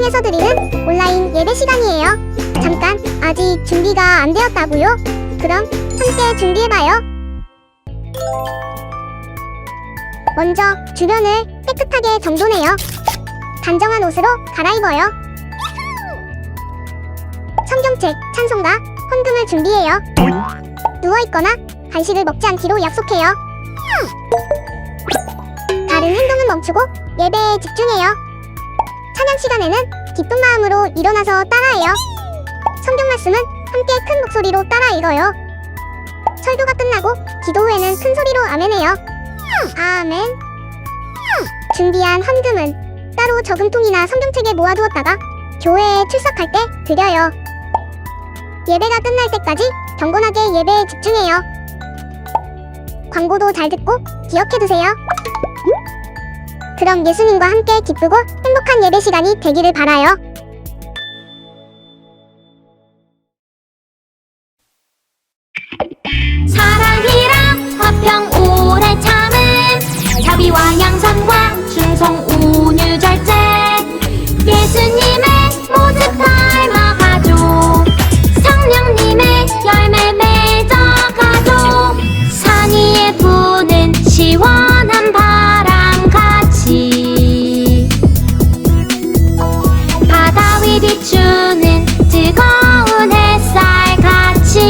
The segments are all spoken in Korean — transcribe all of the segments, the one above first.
가정에서 드리는 온라인 예배 시간이에요. 잠깐, 아직 준비가 안 되었다고요? 그럼 함께 준비해봐요. 먼저 주변을 깨끗하게 정돈해요. 단정한 옷으로 갈아입어요. 성경책, 찬송가, 헌금을 준비해요. 누워있거나 간식을 먹지 않기로 약속해요. 다른 행동은 멈추고 예배에 집중해요. 찬양 시간에는 기쁜 마음으로 일어나서 따라해요. 성경 말씀은 함께 큰 목소리로 따라 읽어요. 설교가 끝나고 기도 후에는 큰 소리로 아멘해요. 아멘. 준비한 헌금은 따로 저금통이나 성경책에 모아두었다가 교회에 출석할 때 드려요. 예배가 끝날 때까지 경건하게 예배에 집중해요. 광고도 잘 듣고 기억해두세요. 그럼 예수님과 함께 기쁘고 행복한 예배 시간이 되기를 바라요. 사랑이랑 화평 오래 참음 자비와 양선과 충성 온유절제 예수님의 모습 닮아가죠. 성령님의 열매 맺어가죠. 산 위에 부는 시원한 바람같이 바다 위 비추는 뜨거운 햇살같이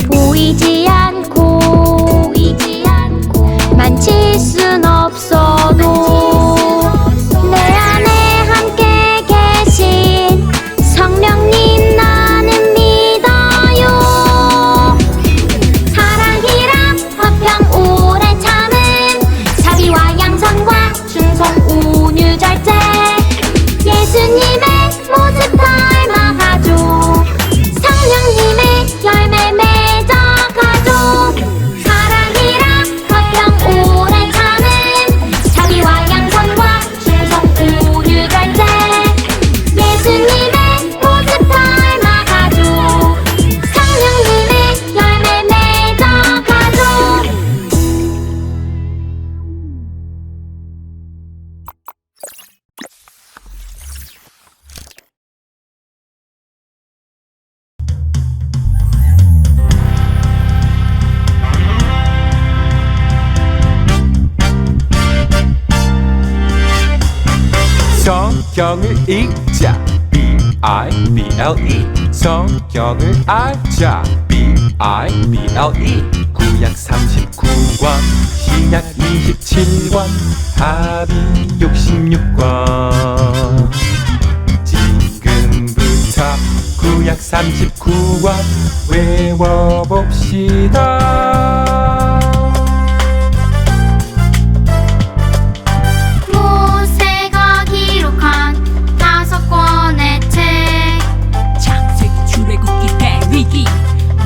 보이지 않고 만질 순 없어도 내 안에 함께 계신 성령님 나는 믿어요. 사랑이랑 화평 오래 참음 자비와 양선과 충성 온유절제 예수님의 모습 닮아가죠. 성령님의 열매 맺어가죠. 사랑이랑 화평 오래 참음 자비와 양선과 충성 온유절제 예수님의 모습 닮아가죠. 성령님의 열매 맺어가죠. 성경을 읽자 B-I-B-L-E 성경을 알자 B-I-B-L-E 구약 39권 신약 27권 합이 66권 지금부터 구약 39권 외워봅시다. 모세가 기록한 5권의 책 창세기, 출애굽기, 레위기,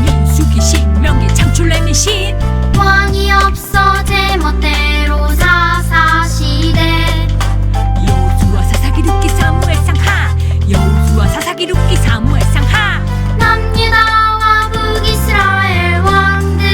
민수기, 신명기, 창출, 레미신 왕이 없어 제멋대로 사사시대 여호수아, 사사기록기, 사무엘, 상하 여호수아, 사사기록기, 사무엘, 상하 남유다와 북이스라엘 왕들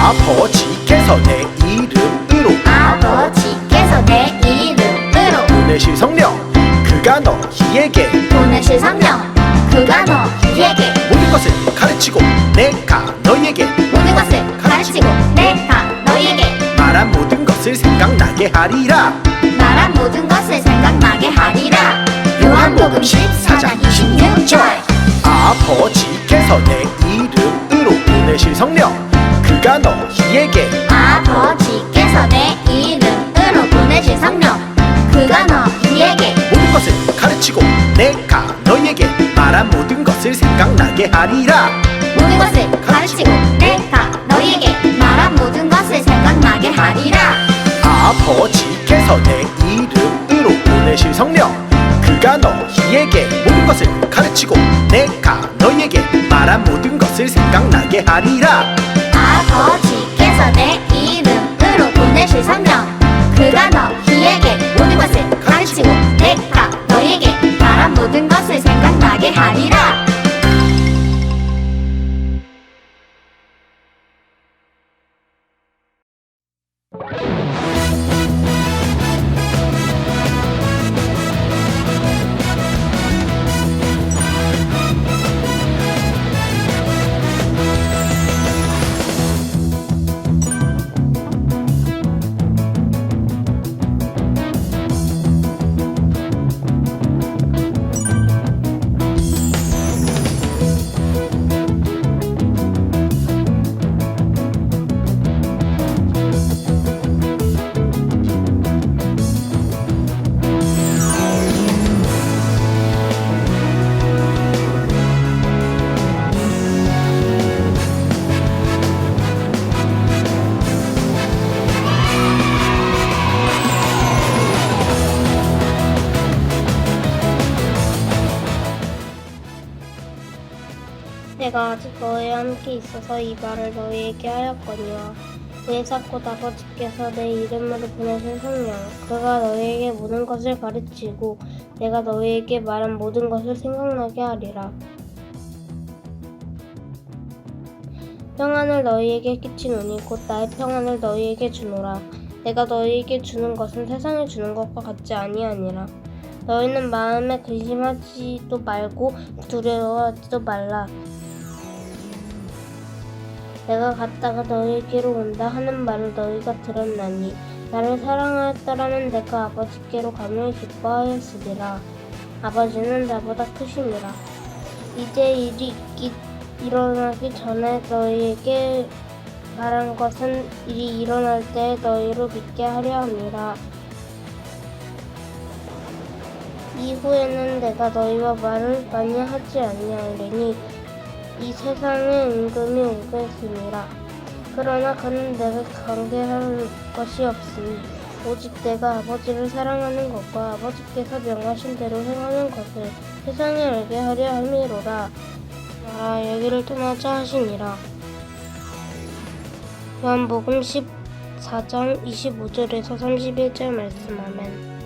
아버지께서 내 이름으로 아버지께서 내 이름으로 보내실 성령 그가 너희에게 보내실 성령 그가 너희에게 모든 것을 가르치고 내가 너희에게 모든 것을 가르치고 내가 너희에게 말한 모든 것을 생각나게 하리라. 말한 모든 것을 생각나게 하리라. 요한복음 14장 26절. 아버지께서 내 이름으로 보내실 성령 그가 너희에게 아버지께서 내 이름으로 보내실 성령 그가 너희에게 모든 것을 가르치고 내가 너희에게 말한 모든 것을 생각나게 하리라. 모든 것을 가르치고 내가 너희에게 말한 모든 것을 생각나게 하리라. 아버지께서 내 이름으로 보내실 성령 그가 너희에게 모든 것을 가르치고 내가 너희에게 말한 모든 것을 생각나게 하리라. 아버지께서 내 이름으로 보내실 성령 그가 너희에게 모든 것을 가르치고 내가 너희에게 말한 모든 것을 생각나게 하리라. 내가 아직 너희와 함께 있어서 이 말을 너희에게 하였거니와 내사 곧 아버지께서 내 이름으로 보내신 성령 그가 너희에게 모든 것을 가르치고 내가 너희에게 말한 모든 것을 생각나게 하리라. 평안을 너희에게 끼치노니 곧 나의 평안을 너희에게 주노라. 내가 너희에게 주는 것은 세상이 주는 것과 같지 아니하니라. 너희는 마음에 근심하지도 말고 두려워하지도 말라. 내가 갔다가 너희에게로 온다 하는 말을 너희가 들었나니 나를 사랑하였더라면 내가 아버지께로 가며 기뻐하였으리라. 아버지는 나보다 크시니라. 이제 일이 일어나기 전에 너희에게 말한 것은 일이 일어날 때 너희로 믿게 하려 함이라. 이후에는 내가 너희와 말을 많이 하지 아니하리니 이 세상에 임금이 오겠습니다. 그러나 그는 내가 관계할 것이 없으니 오직 내가 아버지를 사랑하는 것과 아버지께서 명하신 대로 행하는 것을 세상에 알게 하려 함이로라. 여기를 떠나자 하시니라. 요한복음 14장 25절에서 31절 말씀. 아멘.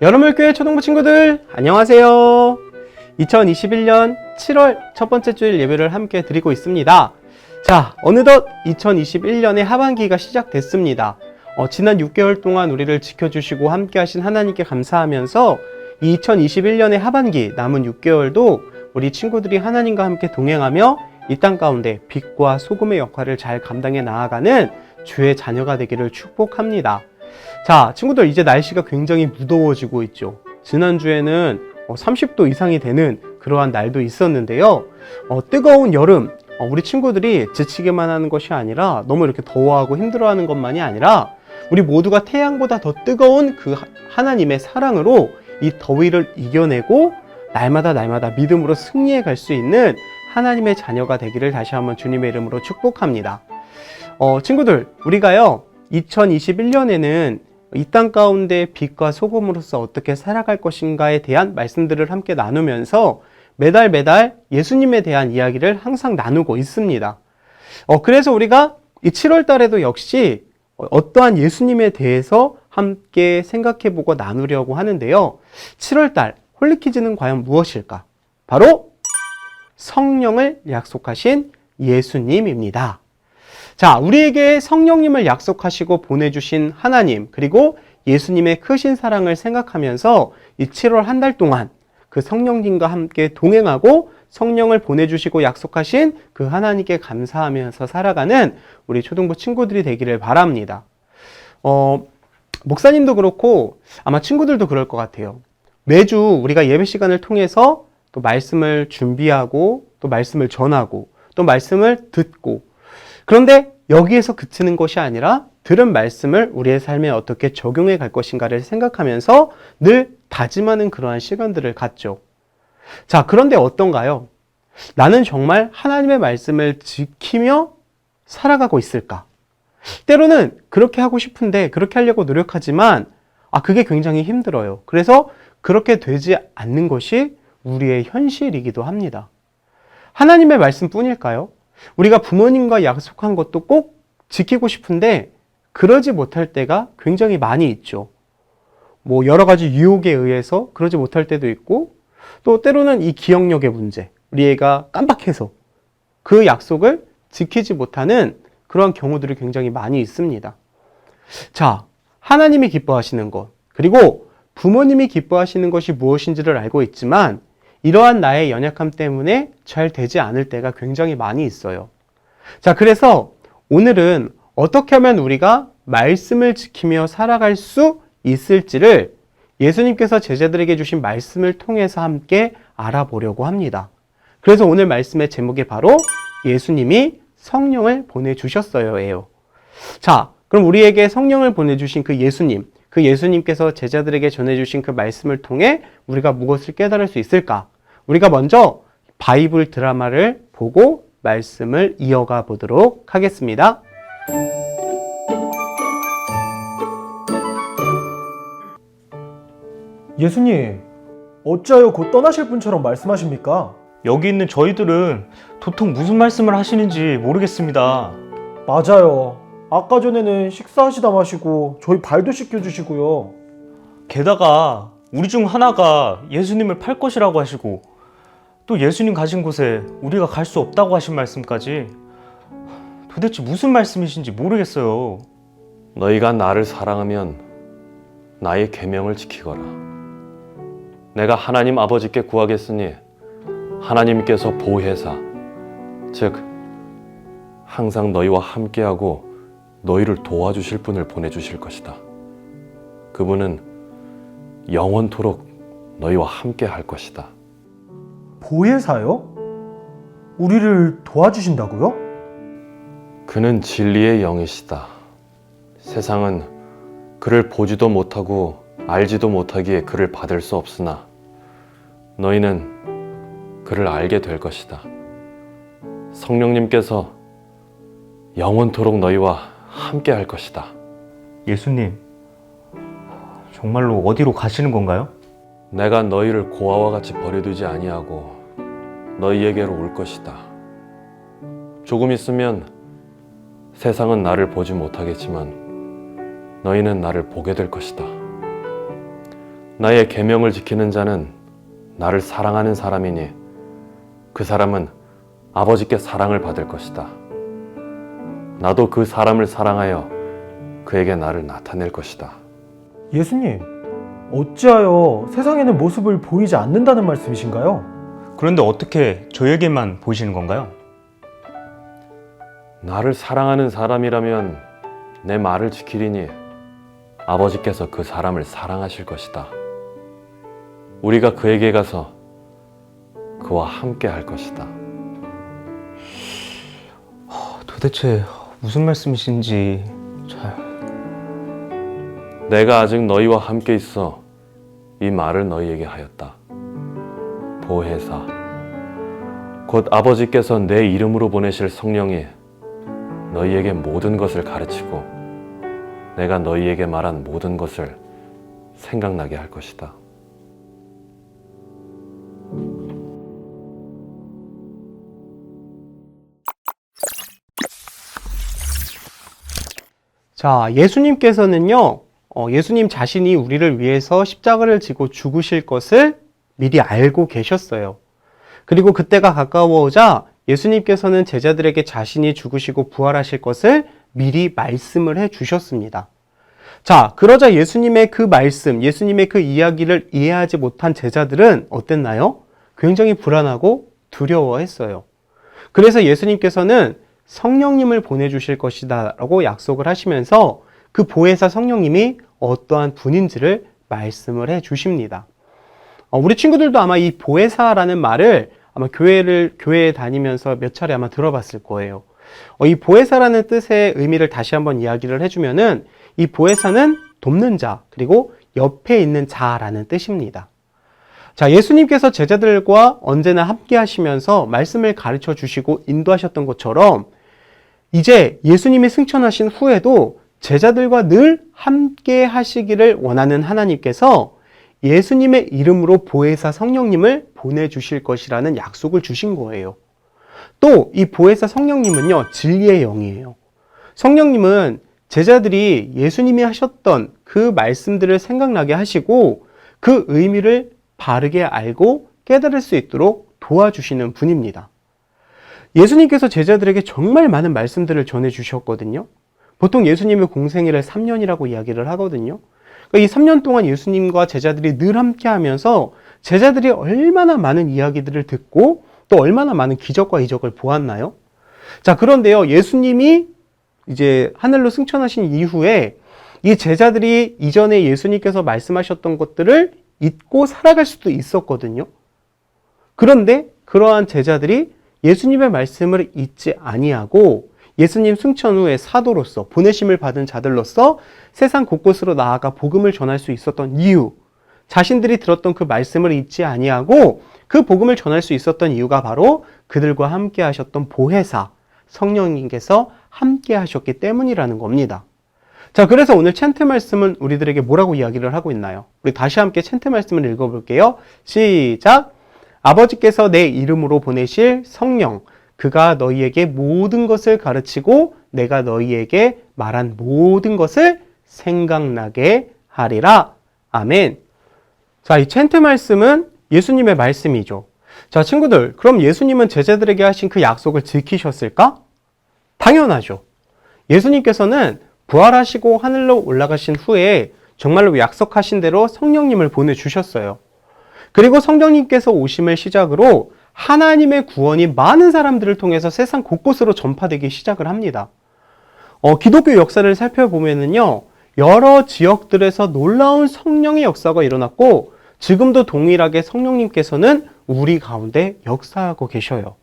여러분교회 초등부 친구들 안녕하세요. 2021년 7월 첫 번째 주일 예배를 함께 드리고 있습니다. 자, 어느덧 2021년의 하반기가 시작됐습니다. 지난 6개월 동안 우리를 지켜주시고 함께 하신 하나님께 감사하면서 2021년의 하반기 남은 6개월도 우리 친구들이 하나님과 함께 동행하며 이 땅 가운데 빛과 소금의 역할을 잘 감당해 나아가는 주의 자녀가 되기를 축복합니다. 자, 친구들 이제 날씨가 굉장히 무더워지고 있죠. 지난주에는 30도 이상이 되는 그러한 날도 있었는데요. 뜨거운 여름, 우리 친구들이 지치기만 하는 것이 아니라 너무 이렇게 더워하고 힘들어하는 것만이 아니라 우리 모두가 태양보다 더 뜨거운 그 하나님의 사랑으로 이 더위를 이겨내고 날마다 믿음으로 승리해 갈 수 있는 하나님의 자녀가 되기를 다시 한번 주님의 이름으로 축복합니다. 친구들, 우리가요 2021년에는 이 땅 가운데 빛과 소금으로서 어떻게 살아갈 것인가에 대한 말씀들을 함께 나누면서 매달 예수님에 대한 이야기를 항상 나누고 있습니다. 그래서 우리가 이 7월 달에도 역시 어떠한 예수님에 대해서 함께 생각해보고 나누려고 하는데요. 7월 달 홀리키즈는 과연 무엇일까? 바로 성령을 약속하신 예수님입니다. 자, 우리에게 성령님을 약속하시고 보내주신 하나님, 그리고 예수님의 크신 사랑을 생각하면서 이 7월 한 달 동안 그 성령님과 함께 동행하고 성령을 보내주시고 약속하신 그 하나님께 감사하면서 살아가는 우리 초등부 친구들이 되기를 바랍니다. 목사님도 그렇고 아마 친구들도 그럴 것 같아요. 매주 우리가 예배 시간을 통해서 또 말씀을 준비하고 또 말씀을 전하고 또 말씀을 듣고, 그런데 여기에서 그치는 것이 아니라 들은 말씀을 우리의 삶에 어떻게 적용해 갈 것인가를 생각하면서 늘 다짐하는 그러한 시간들을 갖죠. 자, 그런데 어떤가요? 나는 정말 하나님의 말씀을 지키며 살아가고 있을까? 때로는 그렇게 하고 싶은데 그렇게 하려고 노력하지만 그게 굉장히 힘들어요. 그래서 그렇게 되지 않는 것이 우리의 현실이기도 합니다. 하나님의 말씀뿐일까요? 우리가 부모님과 약속한 것도 꼭 지키고 싶은데 그러지 못할 때가 굉장히 많이 있죠. 뭐 여러 가지 유혹에 의해서 그러지 못할 때도 있고, 또 때로는 이 기억력의 문제, 우리 애가 깜빡해서 그 약속을 지키지 못하는 그러한 경우들이 굉장히 많이 있습니다. 자, 하나님이 기뻐하시는 것, 그리고 부모님이 기뻐하시는 것이 무엇인지를 알고 있지만 이러한 나의 연약함 때문에 잘 되지 않을 때가 굉장히 많이 있어요. 자, 그래서 오늘은 어떻게 하면 우리가 말씀을 지키며 살아갈 수 있을지를 예수님께서 제자들에게 주신 말씀을 통해서 함께 알아보려고 합니다. 그래서 오늘 말씀의 제목이 바로 예수님이 성령을 보내주셨어요예요. 자, 그럼 우리에게 성령을 보내주신 그 예수님, 그 예수님께서 제자들에게 전해주신 그 말씀을 통해 우리가 무엇을 깨달을 수 있을까? 우리가 먼저 바이블 드라마를 보고 말씀을 이어가 보도록 하겠습니다. 예수님, 어찌하여 곧 떠나실 분처럼 말씀하십니까? 여기 있는 저희들은 도통 무슨 말씀을 하시는지 모르겠습니다. 맞아요. 아까 전에는 식사하시다 마시고 저희 발도 씻겨주시고요. 게다가 우리 중 하나가 예수님을 팔 것이라고 하시고 또 예수님 가신 곳에 우리가 갈 수 없다고 하신 말씀까지, 도대체 무슨 말씀이신지 모르겠어요. 너희가 나를 사랑하면 나의 계명을 지키거라. 내가 하나님 아버지께 구하겠으니 하나님께서 보혜사, 즉 항상 너희와 함께하고 너희를 도와주실 분을 보내주실 것이다. 그분은 영원토록 너희와 함께할 것이다. 보혜사요? 우리를 도와주신다고요? 그는 진리의 영이시다. 세상은 그를 보지도 못하고 알지도 못하기에 그를 받을 수 없으나 너희는 그를 알게 될 것이다. 성령님께서 영원토록 너희와 함께 할 것이다. 예수님, 정말로 어디로 가시는 건가요? 내가 너희를 고아와 같이 버려두지 아니하고 너희에게로 올 것이다. 조금 있으면 세상은 나를 보지 못하겠지만 너희는 나를 보게 될 것이다. 나의 계명을 지키는 자는 나를 사랑하는 사람이니 그 사람은 아버지께 사랑을 받을 것이다. 나도 그 사람을 사랑하여 그에게 나를 나타낼 것이다. 예수님, 어찌하여 세상에는 모습을 보이지 않는다는 말씀이신가요? 그런데 어떻게 저에게만 보이시는 건가요? 나를 사랑하는 사람이라면 내 말을 지키리니 아버지께서 그 사람을 사랑하실 것이다. 우리가 그에게 가서 그와 함께 할 것이다. 도대체 무슨 말씀이신지 내가 아직 너희와 함께 있어 이 말을 너희에게 하였다. 보혜사, 곧 아버지께서 내 이름으로 보내실 성령이 너희에게 모든 것을 가르치고 내가 너희에게 말한 모든 것을 생각나게 할 것이다. 자, 예수님께서는요, 예수님 자신이 우리를 위해서 십자가를 지고 죽으실 것을 미리 알고 계셨어요. 그리고 그때가 가까워오자 예수님께서는 제자들에게 자신이 죽으시고 부활하실 것을 미리 말씀을 해 주셨습니다. 자, 그러자 예수님의 그 말씀, 예수님의 그 이야기를 이해하지 못한 제자들은 어땠나요? 굉장히 불안하고 두려워했어요. 그래서 예수님께서는 성령님을 보내주실 것이다 라고 약속을 하시면서 그 보혜사 성령님이 어떠한 분인지를 말씀을 해 주십니다. 우리 친구들도 아마 이 보혜사라는 말을 아마 교회에 다니면서 몇 차례 아마 들어봤을 거예요. 이 보혜사라는 뜻의 의미를 다시 한번 이야기를 해주면은 이 보혜사는 돕는 자, 그리고 옆에 있는 자라는 뜻입니다. 자, 예수님께서 제자들과 언제나 함께 하시면서 말씀을 가르쳐 주시고 인도하셨던 것처럼 이제 예수님이 승천하신 후에도 제자들과 늘 함께 하시기를 원하는 하나님께서 예수님의 이름으로 보혜사 성령님을 보내주실 것이라는 약속을 주신 거예요. 또 이 보혜사 성령님은요, 진리의 영이에요. 성령님은 제자들이 예수님이 하셨던 그 말씀들을 생각나게 하시고 그 의미를 바르게 알고 깨달을 수 있도록 도와주시는 분입니다. 예수님께서 제자들에게 정말 많은 말씀들을 전해주셨거든요. 보통 예수님의 공생애를 3년이라고 이야기를 하거든요. 이 3년 동안 예수님과 제자들이 늘 함께 하면서 제자들이 얼마나 많은 이야기들을 듣고 또 얼마나 많은 기적과 이적을 보았나요? 자, 그런데요, 예수님이 이제 하늘로 승천하신 이후에 이 제자들이 이전에 예수님께서 말씀하셨던 것들을 잊고 살아갈 수도 있었거든요. 그런데 그러한 제자들이 예수님의 말씀을 잊지 아니하고 예수님 승천 후에 사도로서 보내심을 받은 자들로서 세상 곳곳으로 나아가 복음을 전할 수 있었던 이유, 자신들이 들었던 그 말씀을 잊지 아니하고 그 복음을 전할 수 있었던 이유가 바로 그들과 함께 하셨던 보혜사 성령님께서 함께 하셨기 때문이라는 겁니다. 자, 그래서 오늘 챈트 말씀은 우리들에게 뭐라고 이야기를 하고 있나요? 우리 다시 함께 챈트 말씀을 읽어볼게요. 시작! 아버지께서 내 이름으로 보내실 성령, 그가 너희에게 모든 것을 가르치고 내가 너희에게 말한 모든 것을 생각나게 하리라. 아멘. 자, 이 챈트 말씀은 예수님의 말씀이죠. 자, 친구들, 그럼 예수님은 제자들에게 하신 그 약속을 지키셨을까? 당연하죠. 예수님께서는 부활하시고 하늘로 올라가신 후에 정말로 약속하신 대로 성령님을 보내주셨어요. 그리고 성령님께서 오심을 시작으로 하나님의 구원이 많은 사람들을 통해서 세상 곳곳으로 전파되기 시작을 합니다. 기독교 역사를 살펴보면은요, 여러 지역들에서 놀라운 성령의 역사가 일어났고 지금도 동일하게 성령님께서는 우리 가운데 역사하고 계셔요.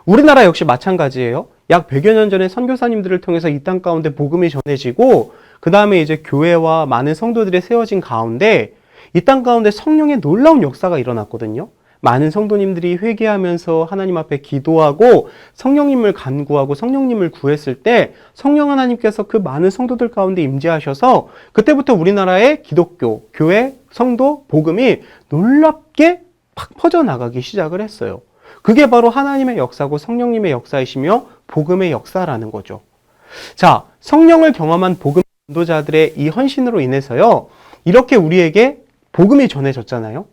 우리나라 역시 마찬가지예요. 약 100여 년 전에 선교사님들을 통해서 이 땅 가운데 복음이 전해지고 그 다음에 이제 교회와 많은 성도들이 세워진 가운데 이 땅 가운데 성령의 놀라운 역사가 일어났거든요. 많은 성도님들이 회개하면서 하나님 앞에 기도하고 성령님을 간구하고 성령님을 구했을 때 성령 하나님께서 그 많은 성도들 가운데 임재하셔서 그때부터 우리나라의 기독교, 교회, 성도, 복음이 놀랍게 팍 퍼져나가기 시작을 했어요. 그게 바로 하나님의 역사고 성령님의 역사이시며 복음의 역사라는 거죠. 자, 성령을 경험한 복음 전도자들의 이 헌신으로 인해서요, 이렇게 우리에게 복음이 전해졌잖아요.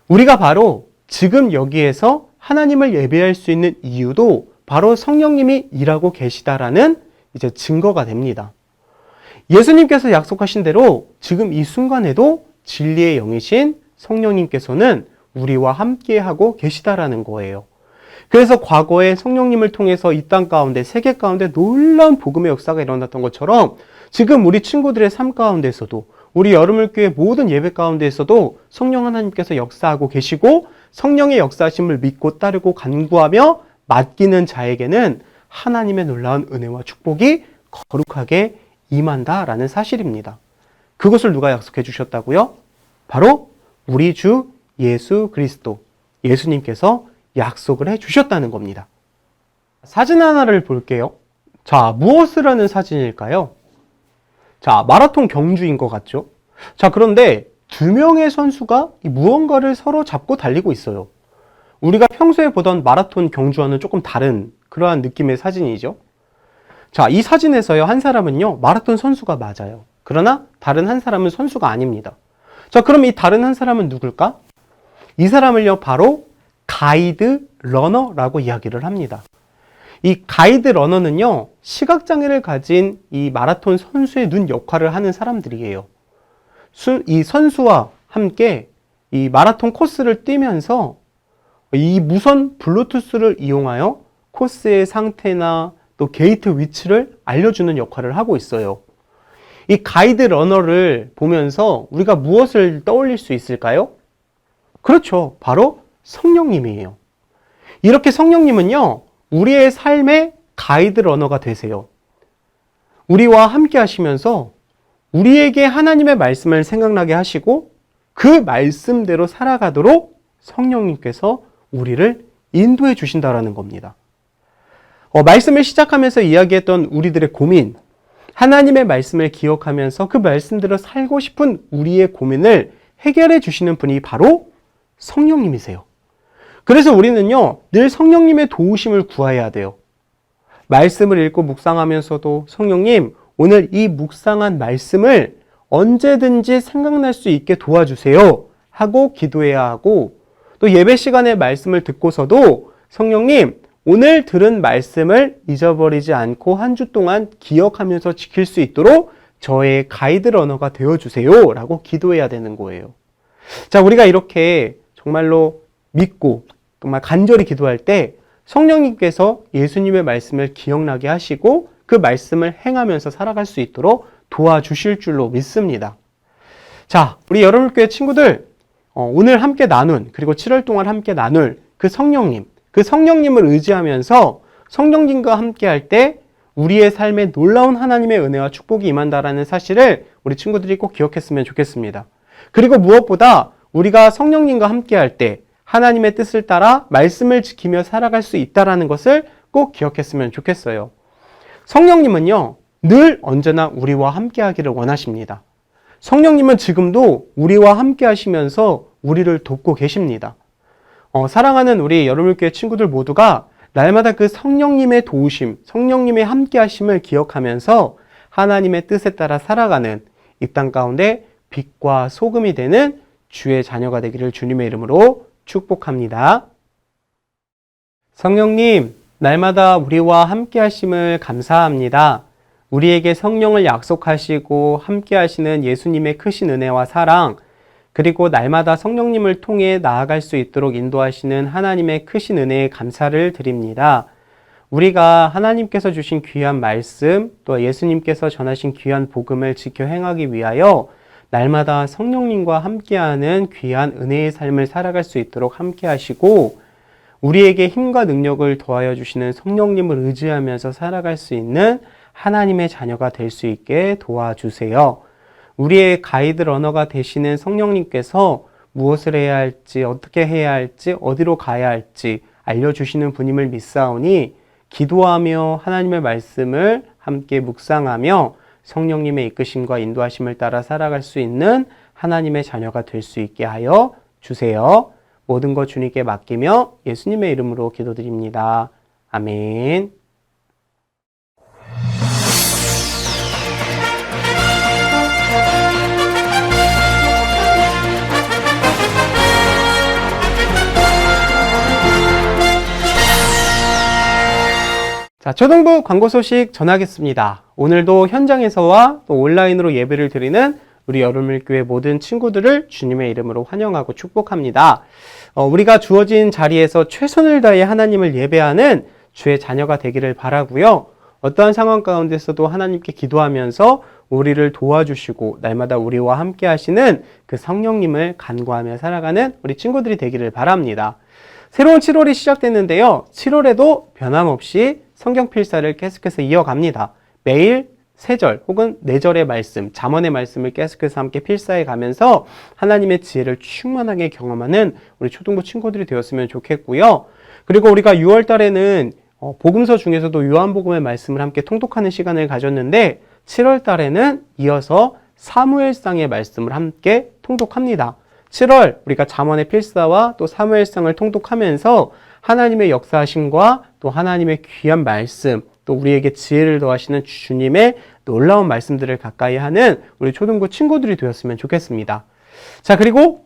우리가 바로 지금 여기에서 하나님을 예배할 수 있는 이유도 바로 성령님이 일하고 계시다라는 이제 증거가 됩니다. 예수님께서 약속하신 대로 지금 이 순간에도 진리의 영이신 성령님께서는 우리와 함께하고 계시다라는 거예요. 그래서 과거에 성령님을 통해서 이 땅 가운데, 세계 가운데 놀라운 복음의 역사가 일어났던 것처럼 지금 우리 친구들의 삶 가운데서도 우리 여름을교회 모든 예배 가운데에서도 성령 하나님께서 역사하고 계시고 성령의 역사하심을 믿고 따르고 간구하며 맡기는 자에게는 하나님의 놀라운 은혜와 축복이 거룩하게 임한다라는 사실입니다. 그것을 누가 약속해 주셨다고요? 바로 우리 주 예수 그리스도, 예수님께서 약속을 해 주셨다는 겁니다. 사진 하나를 볼게요. 자, 무엇을 하는 사진일까요? 자, 마라톤 경주인 것 같죠? 자, 그런데 두 명의 선수가 무언가를 서로 잡고 달리고 있어요. 우리가 평소에 보던 마라톤 경주와는 조금 다른 그러한 느낌의 사진이죠. 자, 이 사진에서요, 한 사람은요, 마라톤 선수가 맞아요. 그러나 다른 한 사람은 선수가 아닙니다. 자, 그럼 이 다른 한 사람은 누굴까? 이 사람을요, 바로 가이드 러너라고 이야기를 합니다. 이 가이드 러너는요, 시각장애를 가진 이 마라톤 선수의 눈 역할을 하는 사람들이에요. 이 선수와 함께 이 마라톤 코스를 뛰면서 이 무선 블루투스를 이용하여 코스의 상태나 또 게이트 위치를 알려주는 역할을 하고 있어요. 이 가이드 러너를 보면서 우리가 무엇을 떠올릴 수 있을까요? 그렇죠. 바로 성령님이에요. 이렇게 성령님은요, 우리의 삶의 가이드 러너가 되세요. 우리와 함께 하시면서 우리에게 하나님의 말씀을 생각나게 하시고 그 말씀대로 살아가도록 성령님께서 우리를 인도해 주신다라는 겁니다. 말씀을 시작하면서 이야기했던 우리들의 고민, 하나님의 말씀을 기억하면서 그 말씀대로 살고 싶은 우리의 고민을 해결해 주시는 분이 바로 성령님이세요. 그래서 우리는요, 늘 성령님의 도우심을 구해야 돼요. 말씀을 읽고 묵상하면서도 성령님, 오늘 이 묵상한 말씀을 언제든지 생각날 수 있게 도와주세요 하고 기도해야 하고, 또 예배 시간에 말씀을 듣고서도 성령님, 오늘 들은 말씀을 잊어버리지 않고 한 주 동안 기억하면서 지킬 수 있도록 저의 가이드 러너가 되어주세요 라고 기도해야 되는 거예요. 자, 우리가 이렇게 정말로 믿고 정말 간절히 기도할 때 성령님께서 예수님의 말씀을 기억나게 하시고 그 말씀을 행하면서 살아갈 수 있도록 도와주실 줄로 믿습니다. 자, 우리 여러분교회 친구들, 오늘 함께 나눈, 그리고 7월 동안 함께 나눌 그 성령님, 그 성령님을 의지하면서 성령님과 함께 할 때 우리의 삶에 놀라운 하나님의 은혜와 축복이 임한다라는 사실을 우리 친구들이 꼭 기억했으면 좋겠습니다. 그리고 무엇보다 우리가 성령님과 함께 할 때 하나님의 뜻을 따라 말씀을 지키며 살아갈 수 있다는 것을 꼭 기억했으면 좋겠어요. 성령님은요, 늘 언제나 우리와 함께 하기를 원하십니다. 성령님은 지금도 우리와 함께 하시면서 우리를 돕고 계십니다. 사랑하는 우리 여러분교회 친구들 모두가 날마다 그 성령님의 도우심, 성령님의 함께 하심을 기억하면서 하나님의 뜻에 따라 살아가는 이 땅 가운데 빛과 소금이 되는 주의 자녀가 되기를 주님의 이름으로 축복합니다. 성령님, 날마다 우리와 함께 하심을 감사합니다. 우리에게 성령을 약속하시고 함께 하시는 예수님의 크신 은혜와 사랑, 그리고 날마다 성령님을 통해 나아갈 수 있도록 인도하시는 하나님의 크신 은혜에 감사를 드립니다. 우리가 하나님께서 주신 귀한 말씀, 또 예수님께서 전하신 귀한 복음을 지켜 행하기 위하여 날마다 성령님과 함께하는 귀한 은혜의 삶을 살아갈 수 있도록 함께 하시고, 우리에게 힘과 능력을 더하여 주시는 성령님을 의지하면서 살아갈 수 있는 하나님의 자녀가 될 수 있게 도와주세요. 우리의 가이드 러너가 되시는 성령님께서 무엇을 해야 할지, 어떻게 해야 할지, 어디로 가야 할지 알려주시는 분임을 믿사오니 기도하며 하나님의 말씀을 함께 묵상하며 성령님의 이끄심과 인도하심을 따라 살아갈 수 있는 하나님의 자녀가 될 수 있게 하여 주세요. 모든 것 주님께 맡기며 예수님의 이름으로 기도드립니다. 아멘. 자, 초등부 광고 소식 전하겠습니다. 오늘도 현장에서와 또 온라인으로 예배를 드리는 우리 여름물교회 모든 친구들을 주님의 이름으로 환영하고 축복합니다. 우리가 주어진 자리에서 최선을 다해 하나님을 예배하는 주의 자녀가 되기를 바라고요. 어떠한 상황 가운데서도 하나님께 기도하면서 우리를 도와주시고 날마다 우리와 함께 하시는 그 성령님을 간구하며 살아가는 우리 친구들이 되기를 바랍니다. 새로운 7월이 시작됐는데요. 7월에도 변함없이 성경 필사를 계속해서 이어갑니다. 매일 3절 혹은 4절의 말씀, 잠언의 말씀을 계속해서 함께 필사해 가면서 하나님의 지혜를 충만하게 경험하는 우리 초등부 친구들이 되었으면 좋겠고요. 그리고 우리가 6월 달에는 복음서 중에서도 요한복음의 말씀을 함께 통독하는 시간을 가졌는데 7월 달에는 이어서 사무엘상의 말씀을 함께 통독합니다. 7월 우리가 잠언의 필사와 또 사무엘상을 통독하면서 하나님의 역사하심과 또 하나님의 귀한 말씀, 또 우리에게 지혜를 더하시는 주님의 놀라운 말씀들을 가까이 하는 우리 초등부 친구들이 되었으면 좋겠습니다. 자, 그리고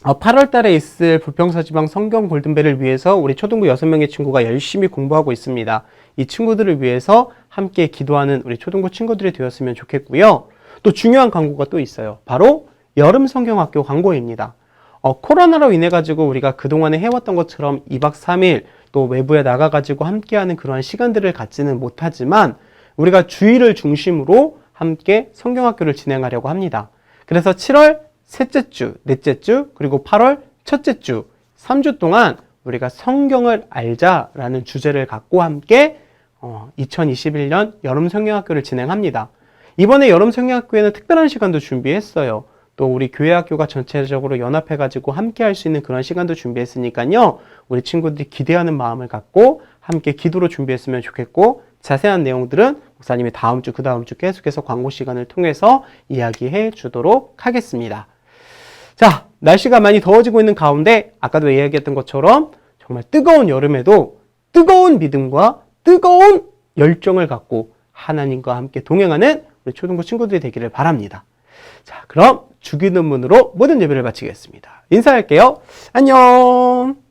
8월 달에 있을 부평사지방 성경 골든벨을 위해서 우리 초등부 6명의 친구가 열심히 공부하고 있습니다. 이 친구들을 위해서 함께 기도하는 우리 초등부 친구들이 되었으면 좋겠고요. 또 중요한 광고가 또 있어요. 바로 여름 성경학교 광고입니다. 코로나로 인해 가지고 우리가 그동안에 해왔던 것처럼 2박 3일 또 외부에 나가가지고 함께하는 그러한 시간들을 갖지는 못하지만 우리가 주일을 중심으로 함께 성경학교를 진행하려고 합니다. 그래서 7월 셋째 주, 넷째 주, 그리고 8월 첫째 주, 3주 동안 우리가 성경을 알자라는 주제를 갖고 함께 2021년 여름 성경학교를 진행합니다. 이번에 여름 성경학교에는 특별한 시간도 준비했어요. 또 우리 교회 학교가 전체적으로 연합해가지고 함께 할 수 있는 그런 시간도 준비했으니까요. 우리 친구들이 기대하는 마음을 갖고 함께 기도로 준비했으면 좋겠고, 자세한 내용들은 목사님이 다음 주, 그 다음 주 계속해서 광고 시간을 통해서 이야기해 주도록 하겠습니다. 자, 날씨가 많이 더워지고 있는 가운데 아까도 이야기했던 것처럼 정말 뜨거운 여름에도 뜨거운 믿음과 뜨거운 열정을 갖고 하나님과 함께 동행하는 우리 초등부 친구들이 되기를 바랍니다. 자, 그럼 주기도문으로 모든 예배를 마치겠습니다. 인사할게요. 안녕.